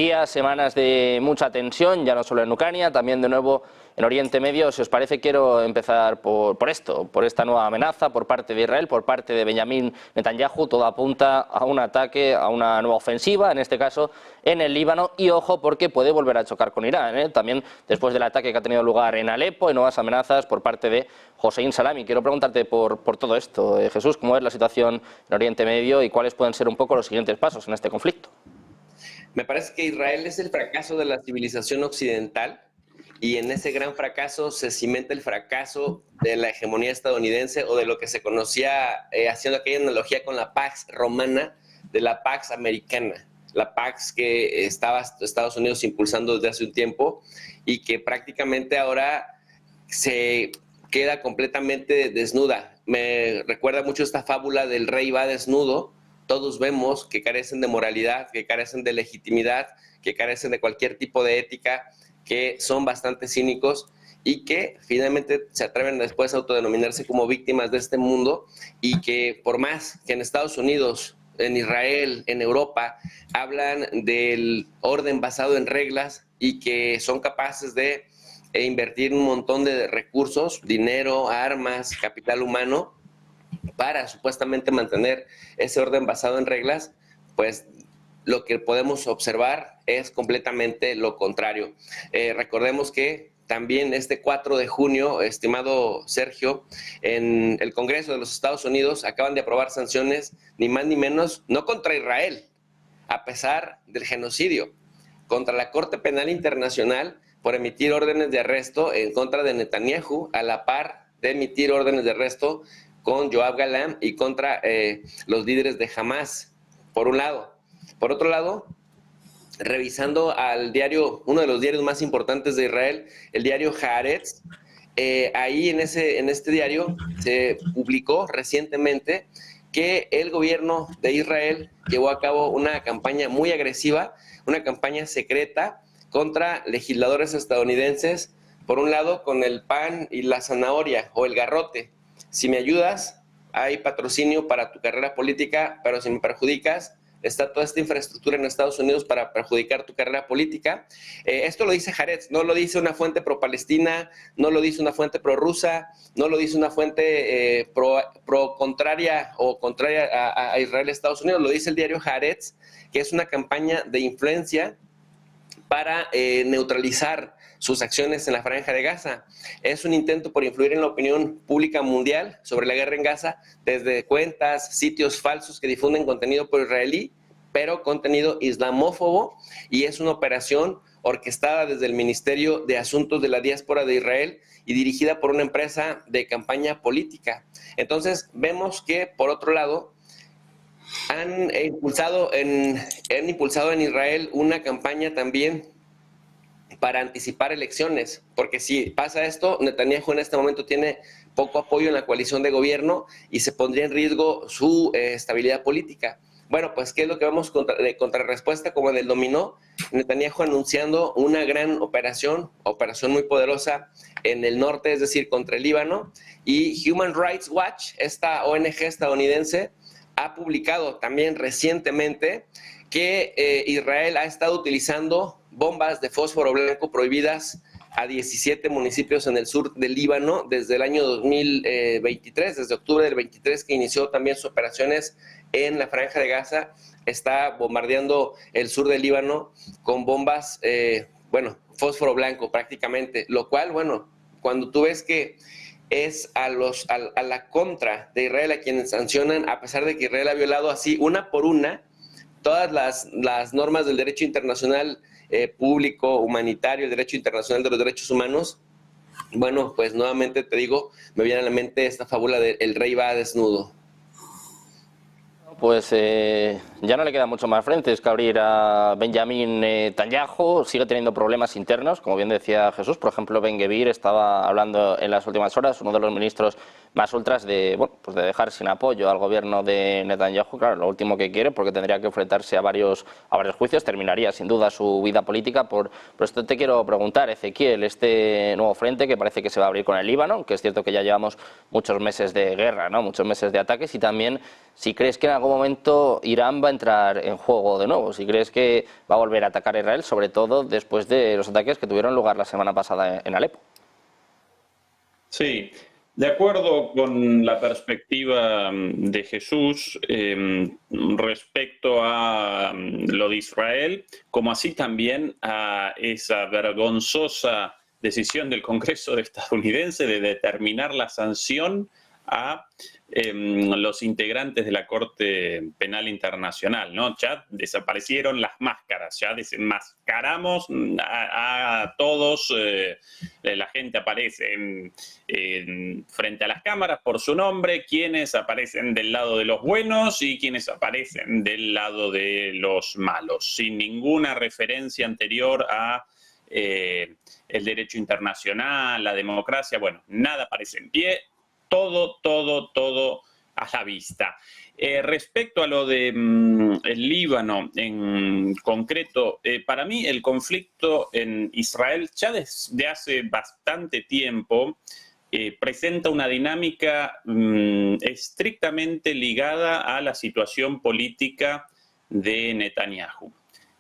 días, semanas de mucha tensión, ya no solo en Ucrania, también de nuevo en Oriente Medio. Si os parece, quiero empezar por esto, por esta nueva amenaza por parte de Israel, por parte de Benjamín Netanyahu. Todo apunta a un ataque, a una nueva ofensiva, en este caso en el Líbano, y ojo porque puede volver a chocar con Irán, ¿eh? También después del ataque que ha tenido lugar en Alepo y nuevas amenazas por parte de Hossein Salami. Quiero preguntarte por todo esto, Jesús, ¿cómo es la situación en Oriente Medio y cuáles pueden ser un poco los siguientes pasos en este conflicto? Me parece que Israel es el fracaso de la civilización occidental y en ese gran fracaso se cimenta el fracaso de la hegemonía estadounidense o de lo que se conocía, haciendo aquella analogía con la Pax Romana, de la Pax Americana, la Pax que estaba Estados Unidos impulsando desde hace un tiempo y que prácticamente ahora se queda completamente desnuda. Me recuerda mucho esta fábula del rey va desnudo. Todos vemos que carecen de moralidad, que carecen de legitimidad, que carecen de cualquier tipo de ética, que son bastante cínicos y que finalmente se atreven después a autodenominarse como víctimas de este mundo, y que por más que en Estados Unidos, en Israel, en Europa, hablan del orden basado en reglas y que son capaces de invertir un montón de recursos, dinero, armas, capital humano, para supuestamente mantener ese orden basado en reglas, pues lo que podemos observar es completamente lo contrario. Recordemos que también este 4 de junio, estimado Sergio, en el Congreso de los Estados Unidos acaban de aprobar sanciones, ni más ni menos, no contra Israel, a pesar del genocidio, contra la Corte Penal Internacional por emitir órdenes de arresto en contra de Netanyahu, a la par de emitir órdenes de arresto con Yoav Galam y contra los líderes de Hamas, por un lado. Por otro lado, revisando al diario, uno de los diarios más importantes de Israel, el diario Haaretz, ahí en este diario se publicó recientemente que el gobierno de Israel llevó a cabo una campaña muy agresiva, una campaña secreta contra legisladores estadounidenses, por un lado con el pan y la zanahoria o el garrote. Si me ayudas, hay patrocinio para tu carrera política, pero si me perjudicas, está toda esta infraestructura en Estados Unidos para perjudicar tu carrera política. Esto lo dice Haaretz, no lo dice una fuente pro-palestina, no lo dice una fuente pro-rusa, no lo dice una fuente pro-contraria o contraria a Israel y Estados Unidos, lo dice el diario Haaretz, que es una campaña de influencia para neutralizar sus acciones en la Franja de Gaza. Es un intento por influir en la opinión pública mundial sobre la guerra en Gaza, desde cuentas, sitios falsos que difunden contenido pro-israelí, pero contenido islamófobo, y es una operación orquestada desde el Ministerio de Asuntos de la Diáspora de Israel y dirigida por una empresa de campaña política. Entonces, vemos que, por otro lado, han impulsado en Israel una campaña también para anticipar elecciones, porque si pasa esto, Netanyahu en este momento tiene poco apoyo en la coalición de gobierno y se pondría en riesgo su estabilidad política. Bueno, pues ¿qué es lo que vemos de contrarrespuesta? Como en el dominó, Netanyahu anunciando una gran operación muy poderosa en el norte, es decir, contra el Líbano, y Human Rights Watch, esta ONG estadounidense, ha publicado también recientemente que Israel ha estado utilizando bombas de fósforo blanco prohibidas a 17 municipios en el sur del Líbano desde el año 2023, desde octubre del 23, que inició también sus operaciones en la Franja de Gaza. Está bombardeando el sur del Líbano con bombas, fósforo blanco prácticamente, lo cual, cuando tú ves que es a la contra de Israel a quienes sancionan, a pesar de que Israel ha violado así una por una todas las normas del derecho internacional público, humanitario, el derecho internacional de los derechos humanos. Bueno, pues nuevamente te digo, me viene a la mente esta fábula de el rey va desnudo. Pues ya no le queda mucho más frentes que abrir a Benjamín Netanyahu. Sigue teniendo problemas internos, como bien decía Jesús. Por ejemplo, Ben-Gvir estaba hablando en las últimas horas, uno de los ministros más ultras, de dejar sin apoyo al gobierno de Netanyahu. Claro, lo último que quiere, porque tendría que enfrentarse a varios juicios, terminaría sin duda su vida política. Por esto te quiero preguntar, Ezequiel, este nuevo frente que parece que se va a abrir con el Líbano, que es cierto que ya llevamos muchos meses de guerra, ¿no? Muchos meses de ataques, y también si crees que en algún momento Irán va a entrar en juego de nuevo, si crees que va a volver a atacar a Israel, sobre todo después de los ataques que tuvieron lugar la semana pasada en Alepo. Sí, de acuerdo con la perspectiva de Jesús respecto a lo de Israel, como así también a esa vergonzosa decisión del Congreso estadounidense de determinar la sanción a los integrantes de la Corte Penal Internacional, ¿no? Ya desaparecieron las máscaras, ya desenmascaramos a todos, la gente aparece frente a las cámaras por su nombre, quienes aparecen del lado de los buenos y quienes aparecen del lado de los malos, sin ninguna referencia anterior a el derecho internacional, la democracia, bueno, nada aparece en pie. Todo a la vista. Respecto a lo de el Líbano en concreto, para mí el conflicto en Israel ya desde hace bastante tiempo presenta una dinámica estrictamente ligada a la situación política de Netanyahu.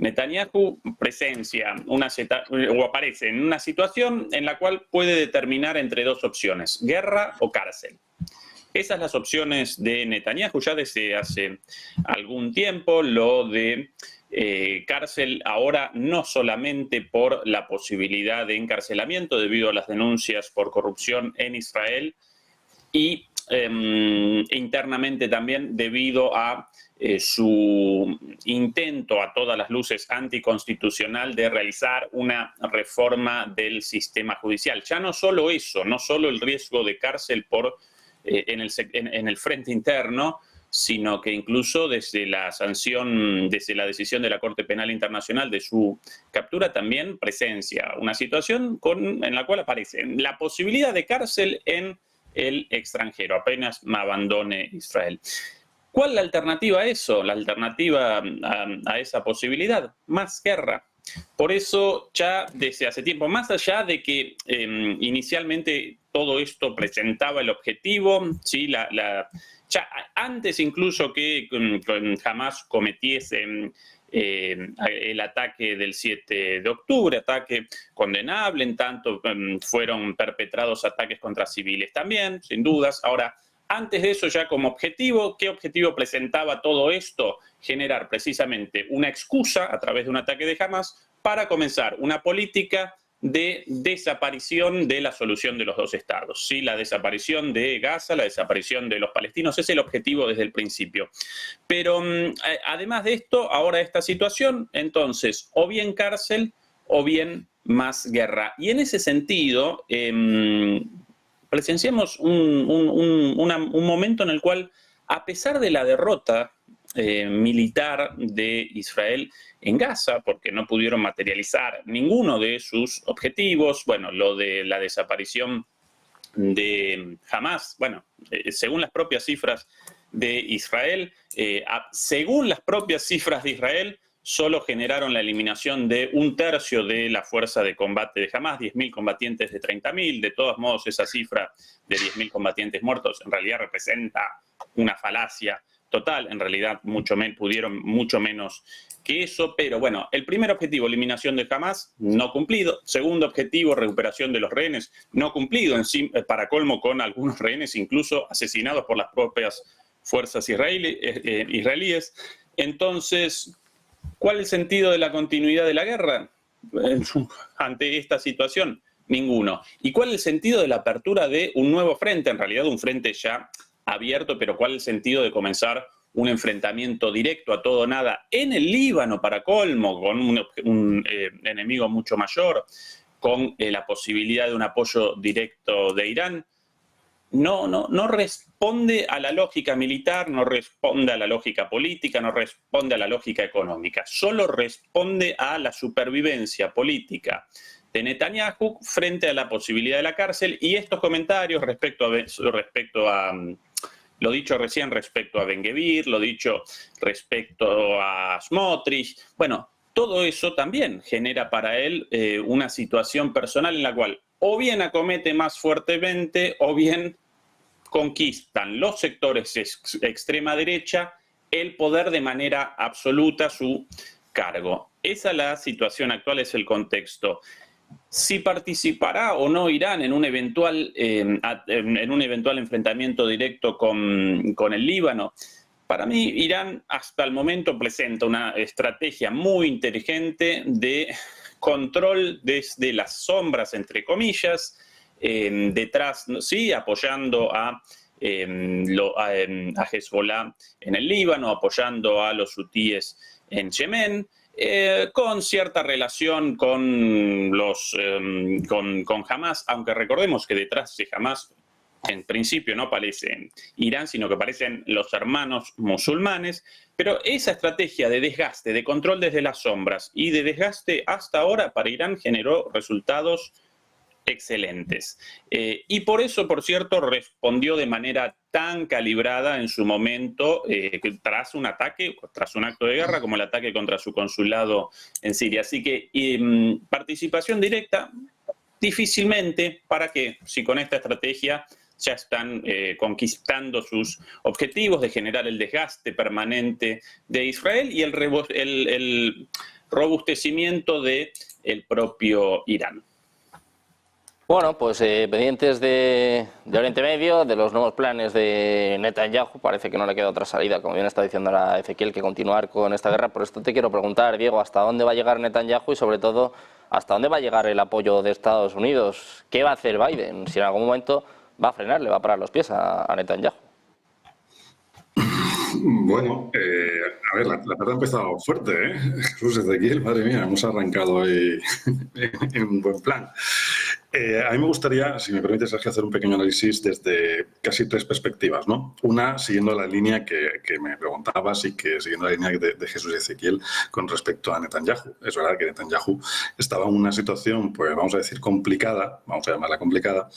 Netanyahu aparece en una situación en la cual puede determinar entre dos opciones, guerra o cárcel. Esas son las opciones de Netanyahu ya desde hace algún tiempo. Lo de cárcel ahora no solamente por la posibilidad de encarcelamiento debido a las denuncias por corrupción en Israel y internamente también debido a su intento a todas las luces anticonstitucional de realizar una reforma del sistema judicial. Ya no solo eso, no solo el riesgo de cárcel en el frente interno, sino que incluso desde la sanción, desde la decisión de la Corte Penal Internacional de su captura, también presencia una situación en la cual aparece la posibilidad de cárcel en el extranjero, apenas abandone Israel. ¿Cuál es la alternativa a eso? La alternativa a esa posibilidad, más guerra. Por eso ya desde hace tiempo, más allá de que inicialmente todo esto presentaba el objetivo, ¿sí? Ya antes incluso que Hamas cometiese el ataque del 7 de octubre, ataque condenable, en tanto fueron perpetrados ataques contra civiles también, sin dudas. Ahora, antes de eso ya como objetivo, ¿qué objetivo presentaba todo esto? Generar precisamente una excusa a través de un ataque de Hamas para comenzar una política de desaparición de la solución de los dos estados. ¿Sí? La desaparición de Gaza, la desaparición de los palestinos, es el objetivo desde el principio. Pero además de esto, ahora esta situación, entonces, o bien cárcel o bien más guerra. Y en ese sentido, presenciamos un momento en el cual, a pesar de la derrota militar de Israel en Gaza, porque no pudieron materializar ninguno de sus objetivos, bueno, lo de la desaparición de Hamas, bueno, según las propias cifras de Israel, solo generaron la eliminación de 1/3 de la fuerza de combate de Hamas, 10.000 combatientes de 30.000. De todos modos, esa cifra de 10.000 combatientes muertos en realidad representa una falacia total. En realidad pudieron mucho menos que eso, pero bueno, el primer objetivo, eliminación de Hamas, no cumplido. Segundo objetivo, recuperación de los rehenes, no cumplido, para colmo con algunos rehenes incluso asesinados por las propias fuerzas israelíes. Entonces, ¿cuál es el sentido de la continuidad de la guerra ante esta situación? Ninguno. ¿Y cuál es el sentido de la apertura de un nuevo frente? En realidad un frente ya abierto, pero ¿cuál es el sentido de comenzar un enfrentamiento directo a todo o nada en el Líbano, para colmo, con un enemigo mucho mayor, con la posibilidad de un apoyo directo de Irán? No responde a la lógica militar, no responde a la lógica política, no responde a la lógica económica, solo responde a la supervivencia política de Netanyahu frente a la posibilidad de la cárcel. Y estos comentarios respecto a lo dicho recién respecto a Ben-Gvir, lo dicho respecto a Smotrich, bueno, todo eso también genera para él una situación personal en la cual o bien acomete más fuertemente o bien conquistan los sectores extrema derecha el poder de manera absoluta a su cargo. Esa es la situación actual, es el contexto. Si participará o no Irán en un eventual enfrentamiento directo con el Líbano, para mí Irán hasta el momento presenta una estrategia muy inteligente de control desde las sombras, entre comillas, detrás, sí, apoyando a Hezbollah en el Líbano, apoyando a los hutíes en Yemen, con cierta relación con Hamás, aunque recordemos que detrás de Hamás en principio no aparece Irán, sino que aparecen los hermanos musulmanes, pero esa estrategia de desgaste, de control desde las sombras y de desgaste hasta ahora para Irán generó resultados excelentes. Y por eso, por cierto, respondió de manera tan calibrada en su momento tras un ataque, tras un acto de guerra, como el ataque contra su consulado en Siria. Así que participación directa, difícilmente. ¿Para qué? Si con esta estrategia ya están conquistando sus objetivos de generar el desgaste permanente de Israel y el robustecimiento del propio Irán. Bueno, pues pendientes de Oriente Medio, de los nuevos planes de Netanyahu, parece que no le queda otra salida, como bien está diciendo ahora Ezequiel, que continuar con esta guerra. Por esto te quiero preguntar, Diego, ¿hasta dónde va a llegar Netanyahu y sobre todo hasta dónde va a llegar el apoyo de Estados Unidos? ¿Qué va a hacer Biden? Si en algún momento va a frenar, le va a parar los pies a Netanyahu. Bueno, a ver, la tarde ha empezado fuerte, ¿eh? Jesús Ezequiel, madre mía, hemos arrancado hoy en un buen plan. A mí me gustaría, si me permites, Sergio, hacer un pequeño análisis desde casi tres perspectivas, ¿no? Una, siguiendo la línea que me preguntabas y que siguiendo la línea de Jesús Ezequiel con respecto a Netanyahu. Es verdad que Netanyahu estaba en una situación, pues vamos a decir, complicada, vamos a llamarla complicada,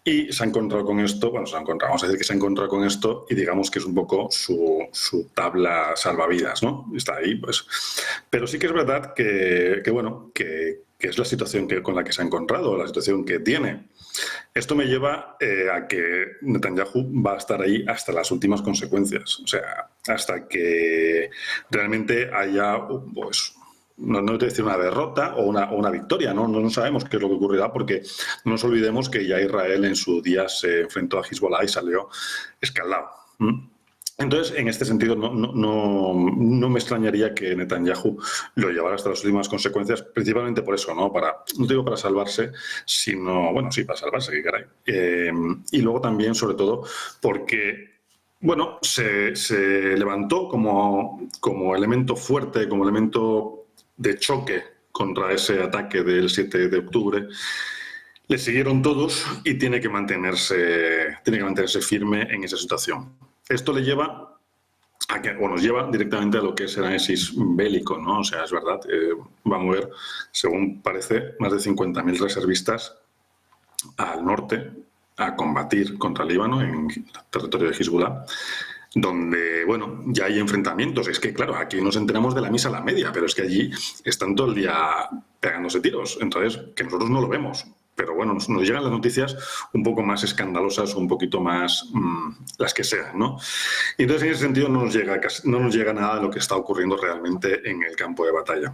y se ha encontrado con esto, bueno, vamos a decir que se ha encontrado con esto y digamos que es un poco su tabla salvavidas, ¿no? Está ahí, pues. Pero sí que es verdad que es la situación con la que se ha encontrado, la situación que tiene. Esto me lleva a que Netanyahu va a estar ahí hasta las últimas consecuencias, o sea, hasta que realmente haya, pues, no es decir una derrota o una victoria, no sabemos qué es lo que ocurrirá porque no nos olvidemos que ya Israel en su día se enfrentó a Hezbollah y salió escaldado. Entonces, en este sentido, no me extrañaría que Netanyahu lo llevara hasta las últimas consecuencias, principalmente por eso, no digo para salvarse, sino, bueno, sí, para salvarse, que caray. Y luego también, sobre todo, porque, bueno, se levantó como elemento fuerte, como elemento de choque contra ese ataque del 7 de octubre. Le siguieron todos y tiene que mantenerse firme en esa situación. Esto le lleva a que, nos lleva directamente a lo que es el análisis bélico, ¿no? O sea, es verdad, va a mover, según parece, más de 50.000 reservistas al norte a combatir contra el Líbano en el territorio de Hezbollah, donde, bueno, ya hay enfrentamientos. Es que, claro, aquí nos enteramos de la misa a la media, pero es que allí están todo el día pegándose tiros. Entonces, que nosotros no lo vemos. Pero bueno, nos llegan las noticias un poco más escandalosas o un poquito más las que sean, ¿no? Y entonces, en ese sentido, no nos llega nada de lo que está ocurriendo realmente en el campo de batalla.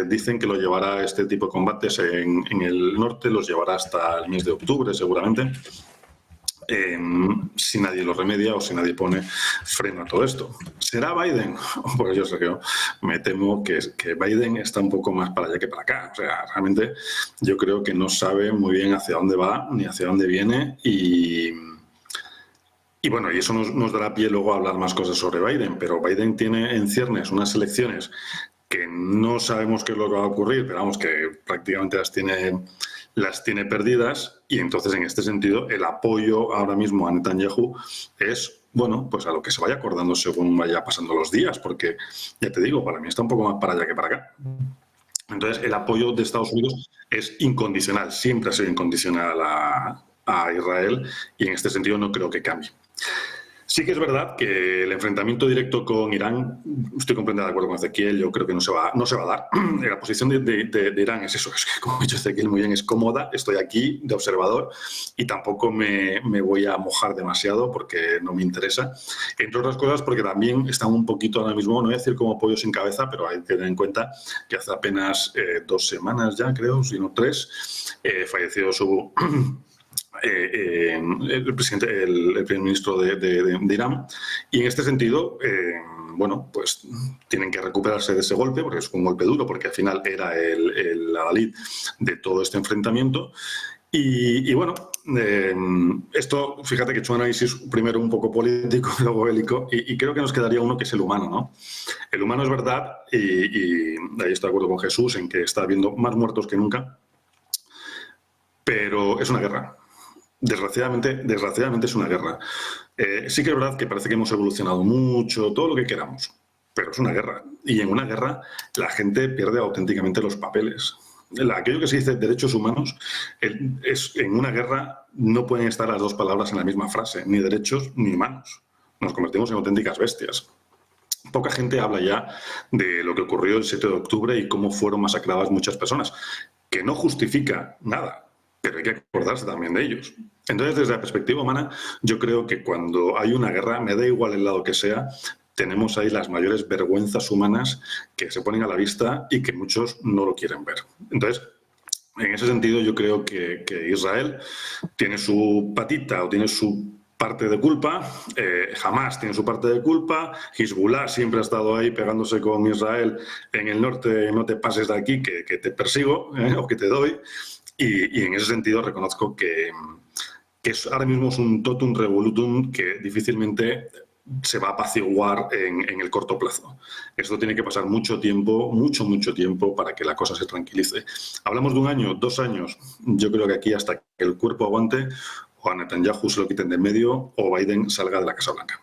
Dicen que lo llevará este tipo de combates en el norte, los llevará hasta el mes de octubre, seguramente. Si nadie lo remedia o si nadie pone freno a todo esto. ¿Será Biden? Pues yo sé que me temo que Biden está un poco más para allá que para acá. O sea, realmente yo creo que no sabe muy bien hacia dónde va ni hacia dónde viene y bueno, y eso nos dará pie luego a hablar más cosas sobre Biden, pero Biden tiene en ciernes unas elecciones que no sabemos qué es lo que va a ocurrir, pero vamos, que prácticamente las tiene perdidas y entonces en este sentido el apoyo ahora mismo a Netanyahu es, bueno, pues a lo que se vaya acordando según vaya pasando los días, porque ya te digo, para mí está un poco más para allá que para acá. Entonces el apoyo de Estados Unidos es incondicional, siempre ha sido incondicional a Israel y en este sentido no creo que cambie. Sí que es verdad que el enfrentamiento directo con Irán, estoy completamente de acuerdo con Ezequiel, yo creo que no se va a dar. La posición de Irán es eso, es que, como ha dicho Ezequiel muy bien, es cómoda, estoy aquí de observador y tampoco me voy a mojar demasiado porque no me interesa. Entre otras cosas porque también están un poquito ahora mismo, no voy a decir como pollo sin cabeza, pero hay que tener en cuenta que hace apenas 2 semanas ya, creo, si no 3, falleció su... el presidente, el primer ministro de Irán, y en este sentido, bueno, pues tienen que recuperarse de ese golpe, porque es un golpe duro, porque al final era el adalid de todo este enfrentamiento. Y bueno, esto, fíjate que he hecho un análisis primero un poco político, luego bélico, y creo que nos quedaría uno que es el humano, ¿no? El humano es verdad, y ahí estoy de acuerdo con Jesús, en que está habiendo más muertos que nunca, pero es una guerra. Desgraciadamente es una guerra. Sí que es verdad que parece que hemos evolucionado mucho, todo lo que queramos, pero es una guerra. Y en una guerra la gente pierde auténticamente los papeles. Aquello que se dice derechos humanos, en una guerra no pueden estar las dos palabras en la misma frase, ni derechos ni humanos. Nos convertimos en auténticas bestias. Poca gente habla ya de lo que ocurrió el 7 de octubre y cómo fueron masacradas muchas personas, que no justifica nada, pero hay que acordarse también de ellos. Entonces, desde la perspectiva humana, yo creo que cuando hay una guerra, me da igual el lado que sea, tenemos ahí las mayores vergüenzas humanas que se ponen a la vista y que muchos no lo quieren ver. Entonces, en ese sentido, yo creo que Israel tiene su patita o tiene su parte de culpa, Hamas tiene su parte de culpa, Hezbollah siempre ha estado ahí pegándose con Israel en el norte, no te pases de aquí que te persigo o que te doy. Y en ese sentido reconozco que ahora mismo es un totum revolutum que difícilmente se va a apaciguar en el corto plazo. Esto tiene que pasar mucho tiempo, mucho tiempo para que la cosa se tranquilice. Hablamos de 1 año, 2 años. Yo creo que aquí hasta que el cuerpo aguante, o a Netanyahu se lo quiten de en medio o Biden salga de la Casa Blanca.